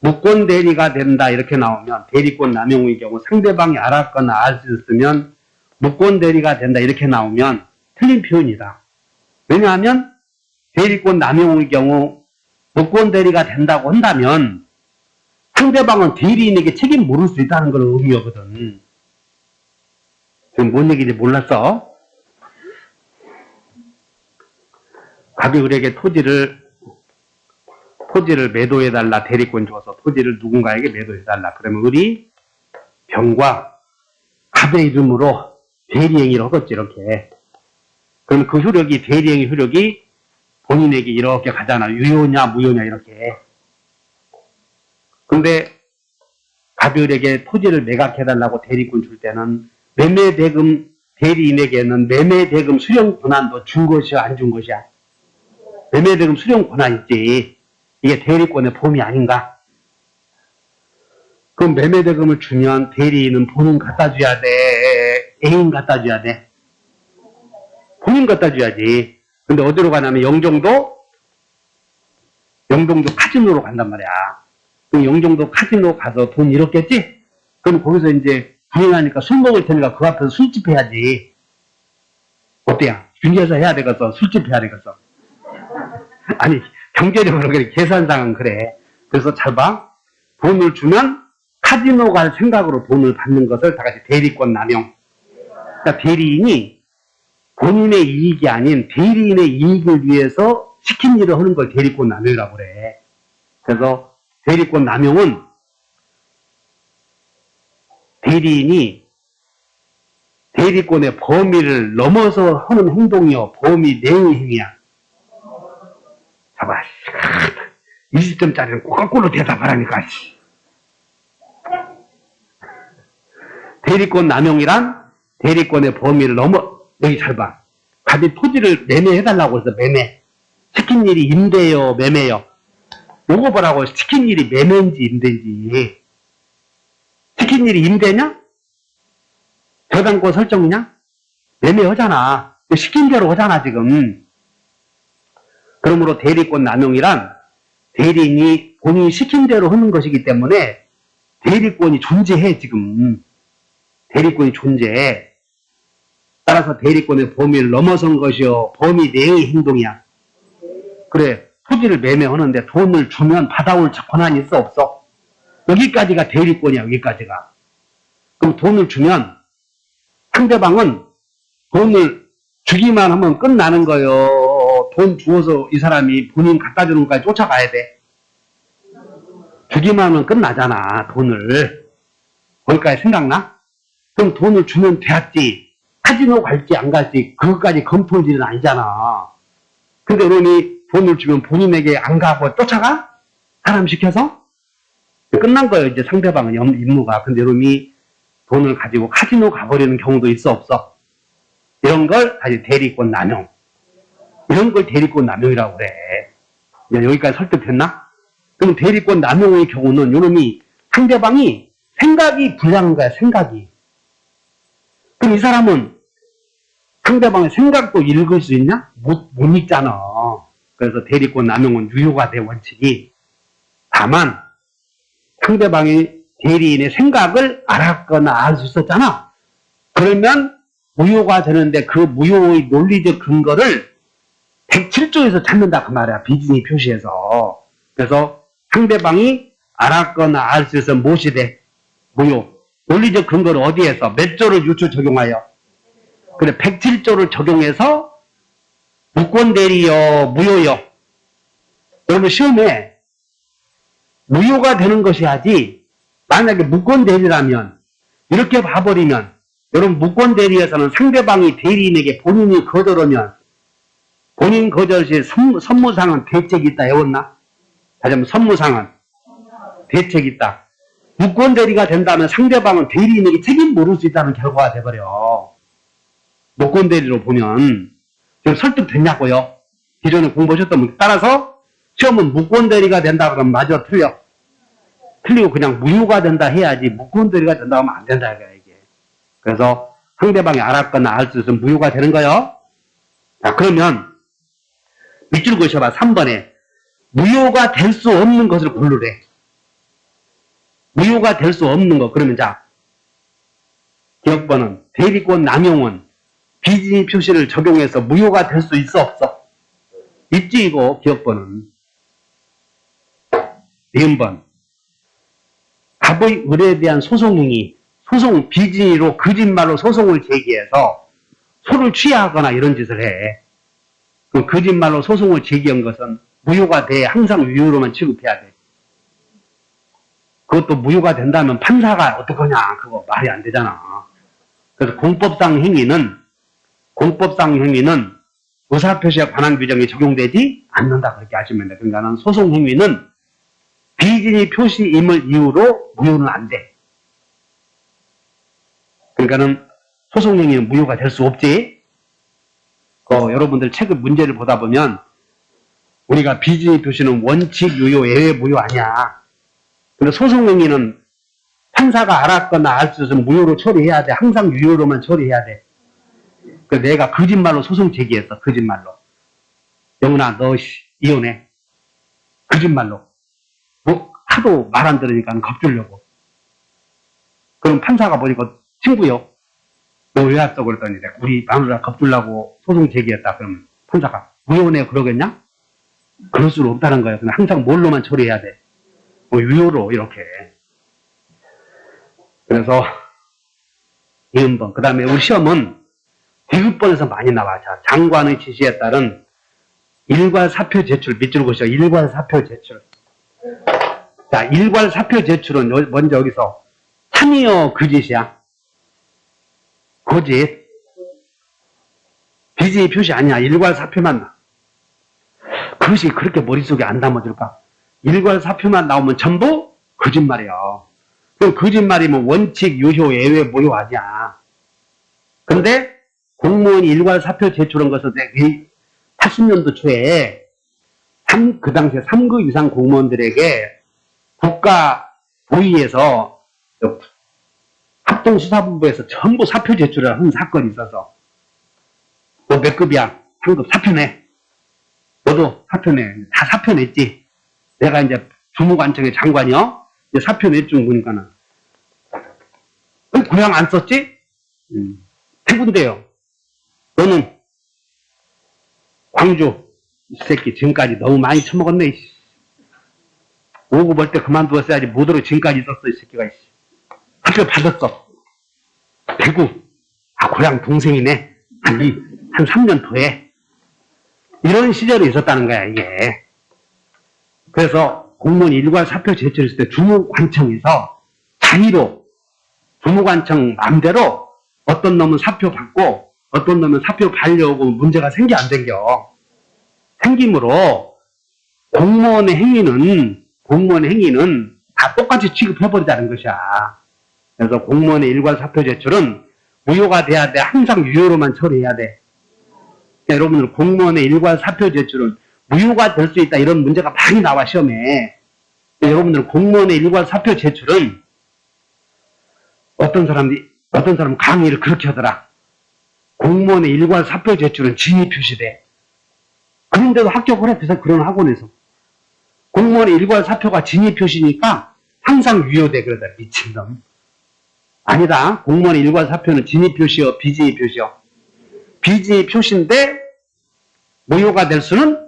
무권 대리가 된다 이렇게 나오면 대리권 남용의 경우 상대방이 알았거나 알 수 있으면 무권 대리가 된다 이렇게 나오면 틀린 표현이다. 왜냐하면 대리권 남용의 경우 무권 대리가 된다고 한다면 상대방은 대리인에게 책임 물을 수 있다는 걸 의미하거든. 지금 뭔 얘기인지 몰랐어? 갑이 을에게 토지를 매도해달라. 대리권 줘서 토지를 누군가에게 매도해달라. 그러면 을이 병과 갑의 이름으로 대리행위를 하겠지 이렇게. 그럼 그 효력이 대리행위 효력이 본인에게 이렇게 가잖아. 유효냐 무효냐 이렇게. 근데 갑이 을에게 토지를 매각해달라고 대리권 줄 때는 매매대금 대리인에게는 매매대금 수령 권한도 준 것이야 안 준 것이야? 매매대금 수령 권한 있지. 이게 대리권의 범위 아닌가? 그럼 매매대금을 주면 대리인은 본인 갖다 줘야 돼? 애인 갖다 줘야 돼? 본인 갖다 줘야지. 근데 어디로 가냐면 영종도 카지노로 간단 말이야. 그럼 영종도 카지노 가서 돈 잃었겠지? 그럼 거기서 이제 부인하니까 술 먹을 테니까 그 앞에서 술집 해야지. 어때요? 중개사 해야 되겠어? 술집 해야 되겠어? 아니 경제적으로 그래. 계산상은 그래. 그래서 잘 봐. 돈을 주면 카지노 갈 생각으로 돈을 받는 것을 다 같이 대리권 남용. 그러니까 대리인이 본인의 이익이 아닌 대리인의 이익을 위해서 시킨 일을 하는 걸 대리권 남용이라고 그래. 그래서 대리권 남용은 대리인이 대리권의 범위를 넘어서 하는 행동이요. 범위 내의 행위야. 봐봐. 20점짜리는 거꾸로 대답하라니까. 대리권 남용이란 대리권의 범위를 넘어. 여기 잘 봐. 갑이 토지를 매매해달라고 해서 매매. 시킨 일이 임대요 매매요? 요거 보라고. 시킨 일이 매매인지 임대인지. 시킨 일이 임대냐? 저당권 설정이냐? 매매하잖아. 시킨 대로 하잖아 지금. 그러므로 대리권 남용이란 대리인이 본인이 시킨 대로 하는 것이기 때문에 대리권이 존재해 지금. 대리권이 존재해. 따라서 대리권의 범위를 넘어선 것이요 범위 내의 행동이야. 그래, 토지를 매매하는데 돈을 주면 받아올 권한이 있어 없어? 여기까지가 대리권이야. 여기까지가. 그럼 돈을 주면 상대방은 돈을 주기만 하면 끝나는 거예요. 돈 주어서 이 사람이 본인 갖다 주는 것까지 쫓아가야 돼. 주기만 하면 끝나잖아. 돈을. 거기까지 생각나? 그럼 돈을 주면 되었지. 카지노 갈지 안 갈지 그것까지 검토할 일은 아니잖아. 근데 그러니 돈을 주면 본인에게 안 가고 쫓아가? 사람 시켜서? 끝난 거예요. 이제 상대방은 임무가. 근데 그러니 돈을 가지고 카지노 가버리는 경우도 있어 없어? 이런 걸 다시 대리권 남용. 이런 걸 대리권 남용이라고 그래. 여기까지 설득됐나? 그럼 대리권 남용의 경우는 요놈이 상대방이 생각이 불량한 거야. 생각이. 그럼 이 사람은 상대방의 생각도 읽을 수 있냐? 못 읽잖아. 그래서 대리권 남용은 유효가 돼 원칙이. 다만 상대방이 대리인의 생각을 알았거나 알 수 있었잖아. 그러면 무효가 되는데 그 무효의 논리적 근거를 107조에서 찾는다 그 말이야. 비진이 표시해서. 그래서 상대방이 알았거나 알 수 있어서 무엇이 돼? 무효. 논리적 근거를 어디에서? 몇 조를 유추 적용하여? 그래, 107조를 적용해서 무권대리요, 무효요. 여러분 시험에 무효가 되는 것이야지. 만약에 무권대리라면 이렇게 봐버리면, 여러분 무권대리에서는 상대방이 대리인에게 본인이 거절하면 본인 거절 시 선무상은 대책이 있다 외웠나? 다시 한번 선무상은 대책이 있다. 무권대리가 된다면 상대방은 대리인에게 책임 물을 수 있다는 결과가 돼버려. 무권대리로 보면. 지금 설득됐냐고요? 기존에 공부하셨던 분. 따라서 시험은 무권대리가 된다 그러면 맞아, 틀려? 틀리고 그냥 무효가 된다 해야지 무권대리가 된다 하면 안 된다 이게. 그래서 상대방이 알았거나 알 수 있으면 무효가 되는 거요. 자, 그러면 밑줄 그으셔봐. 3번에 무효가 될 수 없는 것을 고르래. 무효가 될 수 없는 거. 그러면 자, 기억번은 대리권 남용은 비진이 표시를 적용해서 무효가 될 수 있어 없어? 있지 이거 기억번은. 니은번 갑의 의뢰에 대한 소송행위, 소송 비진이로 거짓말로 소송을 제기해서 소를 취하하거나 이런 짓을 해. 그 거짓말로 소송을 제기한 것은 무효가 돼. 항상 유효로만 취급해야 돼. 그것도 무효가 된다면 판사가 어떡하냐. 그거 말이 안 되잖아. 그래서 공법상 행위는 의사표시에 관한 규정이 적용되지 않는다. 그렇게 아시면 돼. 그러니까는 소송 행위는 비진이 표시임을 이유로 무효는 안 돼. 그러니까는 소송 행위는 무효가 될 수 없지. 여러분들 책의 문제를 보다 보면 우리가 비진이 표시는 원칙 유효 예외 무효 아니야. 근데 소송 행위는 판사가 알았거나 알 수 있으면 무효로 처리해야 돼. 항상 유효로만 처리해야 돼. 내가 거짓말로 소송 제기했어. 거짓말로. 영훈아 너 이혼해. 거짓말로. 뭐 하도 말 안 들으니까 겁주려고. 그럼 판사가 보니까 친구요. 너 왜 왔어? 그랬더니 우리 마누라 겁주려고 소송 제기했다. 그러면 판사가 무효네 그러겠냐? 그럴 수는 없다는 거예요. 근데 항상 뭘로만 처리해야 돼? 유효로 이렇게. 그래서 이은번. 그 다음에 우리 시험은 디귿번에서 많이 나와. 자, 장관의 지시에 따른 일괄사표 제출. 밑줄 그으셔. 일괄사표 제출. 자, 일괄사표 제출은 먼저 여기서 참이요 거짓이야? 거짓. 비진이 표시 아니야. 일괄사표만 나. 그것이 그렇게 머릿속에 안 담아질까? 일괄사표만 나오면 전부 거짓말이야. 그럼 거짓말이면 원칙, 유효, 예외, 무효 아니야. 근데 공무원이 일괄사표 제출한 것은 80년도 초에 그 당시에 3급 이상 공무원들에게 국가 보위에서 합동수사본부에서 전부 사표 제출을 한 사건이 있어서 너 몇 급이야? 3급 사표 내. 너도 사표 내. 다 사표 냈지. 내가 이제 주무관청의 장관이요. 이제 사표 냈죠. 보니까는. 고향 안 썼지? 해군대요. 너는 광주. 이 새끼 지금까지 너무 많이 처먹었네. 5급 올 때 그만두었어야지. 못으로 지금까지 있었어. 이 새끼가. 사표 받았어. 대구. 아, 고향 동생이네. 한 3년 더 해. 이런 시절이 있었다는 거야, 이게. 그래서 공무원 일괄 사표 제출했을 때 주무관청에서 자의로, 주무관청 마음대로 어떤 놈은 사표 받고 어떤 놈은 사표 받려고 문제가 생겨 안 생겨. 생기므로 공무원의 행위는 다 똑같이 취급해버리자는 것이야. 그래서 공무원의 일괄 사표 제출은 무효가 돼야 돼. 항상 유효로만 처리해야 돼. 그러니까 여러분들 공무원의 일괄 사표 제출은 무효가 될 수 있다. 이런 문제가 많이 나와 시험에. 그러니까 여러분들 공무원의 일괄 사표 제출은 어떤 사람 강의를 그렇게 하더라. 공무원의 일괄 사표 제출은 진위 표시돼. 그런데도 합격을 해. 그래서 그런 학원에서. 공무원의 일괄 사표가 진위 표시니까 항상 유효돼. 그러다 미친놈. 아니다. 공무원의 일괄 사표는 진위 표시요, 비진위 표시요. 비진위 표시인데 무효가 될 수는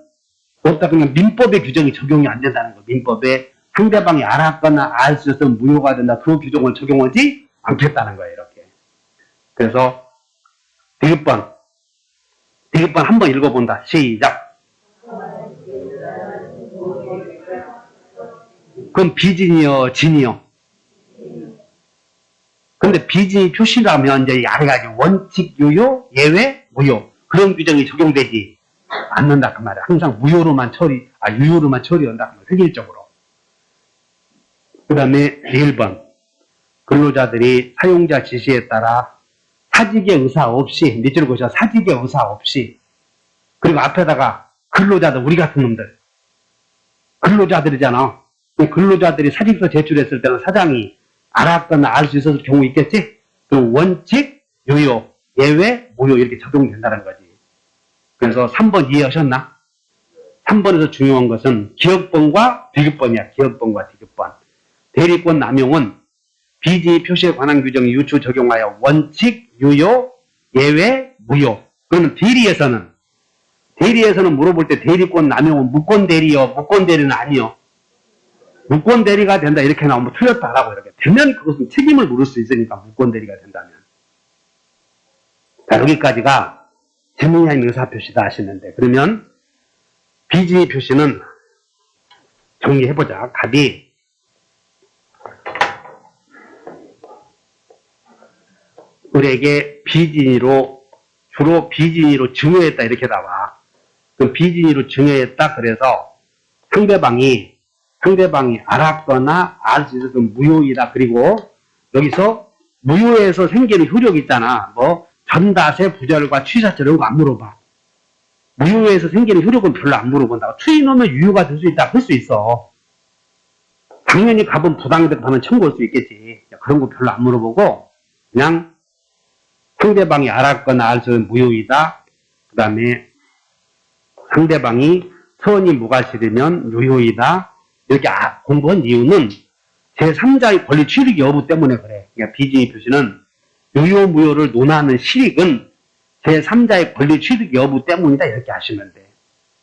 없다. 그냥 민법의 규정이 적용이 안 된다는 거. 민법에 상대방이 알았거나 알 수 있으면 무효가 된다. 그 규정을 적용하지 않겠다는 거예요. 이렇게. 그래서 대급번 한번 읽어본다. 시작. 그럼 비진이요, 진이요? 근데 비진이 표시라면 이제 아래가 원칙 유효, 예외, 무효 그런 규정이 적용되지 않는다 그 말이야. 항상 유효로만 처리한다. 획일적으로. 그 다음에 1번 근로자들이 사용자 지시에 따라 사직의 의사 없이, 밑줄 그으셔. 사직의 의사 없이. 그리고 앞에다가 근로자들, 우리 같은 놈들. 근로자들이잖아. 근로자들이 사직서 제출했을 때는 사장이 알았거나 알 수 있었을 경우 있겠지? 그 원칙, 유효, 예외, 무효 이렇게 적용된다는 거지. 그래서 3번 이해하셨나? 3번에서 중요한 것은 기업번과 비급번이야. 기업번과 비급번. 대리권 남용은 비진위 표시에 관한 규정이 유추 적용하여 원칙, 유효, 예외, 무효. 그러면 대리에서는 물어볼 때 대리권 남용은 무권 대리요, 무권 대리는 아니요. 무권 대리가 된다 이렇게 나오면 틀렸다라고 이렇게 되면 그것은 책임을 물을 수 있으니까 무권 대리가 된다면. 자, 여기까지가 재미있는 의사표시다 하시는데, 그러면 비진위 표시는 정리해보자. 답이 을에게 주로 비진위로 증여했다 이렇게 나와. 그럼 비진위로 증여했다. 그래서 상대방이 알았거나 알 수 있었던 무효이다. 그리고 여기서 무효에서 생기는 효력 있잖아. 뭐 전다세, 부절과 취사처 이런 거 안 물어봐. 무효에서 생기는 효력은 별로 안 물어본다고. 추인하면 유효가 될 수 있다. 할 수 있어. 당연히 값은 부당이득 하면 청구할 수 있겠지. 그런 거 별로 안 물어보고 그냥 상대방이 알았거나 알 수 있는 무효이다. 그 다음에 상대방이 서원이 무과실이면 유효이다. 이렇게 공부한 이유는 제3자의 권리 취득 여부 때문에 그래. 그러니까 비진위 표시는 유효, 무효를 논하는 실익은 제3자의 권리 취득 여부 때문이다. 이렇게 하시면 돼.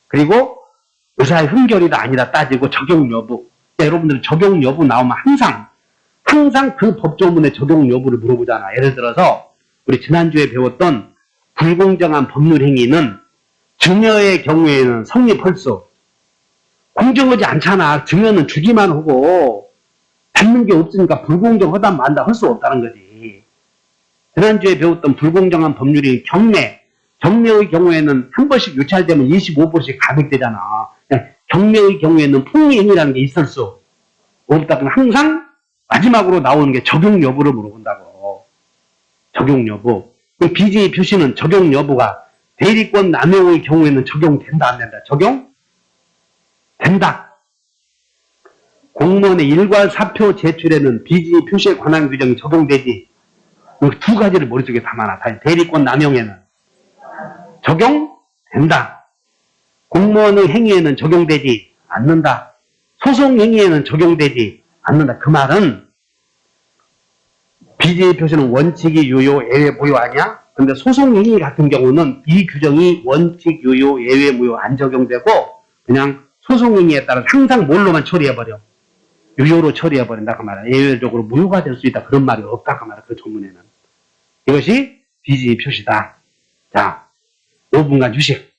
그리고 의사의 흠결이다 아니다 따지고 적용 여부. 그러니까 여러분들 적용 여부 나오면 항상 그 법조문의 적용 여부를 물어보잖아. 예를 들어서 우리 지난주에 배웠던 불공정한 법률 행위는 증여의 경우에는 성립할 수. 공정하지 않잖아. 증여는 주기만 하고 받는 게 없으니까 불공정하다 만다 할 수 없다는 거지. 지난주에 배웠던 불공정한 법률이 경매의 경우에는 한 번씩 유찰되면 25%씩 가백되잖아. 경매의 경우에는 폭리행위라는 게 있을 수 없다. 그럼 항상 마지막으로 나오는 게 적용 여부를 물어본다고. 적용 여부. 비진위 표시는 적용 여부가 대리권 남용의 경우에는 적용된다 안 된다? 적용? 된다. 공무원의 일괄 사표 제출에는 비지 표시에 관한 규정이 적용되지. 이 두 가지를 머릿속에 담아놔. 대리권 남용에는 적용된다. 공무원의 행위에는 적용되지 않는다. 소송 행위에는 적용되지 않는다. 그 말은 비지 표시는 원칙이 유효, 예외, 무효 아니야? 근데 소송 행위 같은 경우는 이 규정이 원칙, 유효, 예외, 무효 안 적용되고 그냥 소송 행위에 따라 항상 뭘로만 처리해버려. 유효로 처리해버린다 그 말이야. 예외적으로 무효가 될 수 있다 그런 말이 없다 그 말이야. 그 조문에는. 이것이 비지 표시다. 자, 5분간 휴식.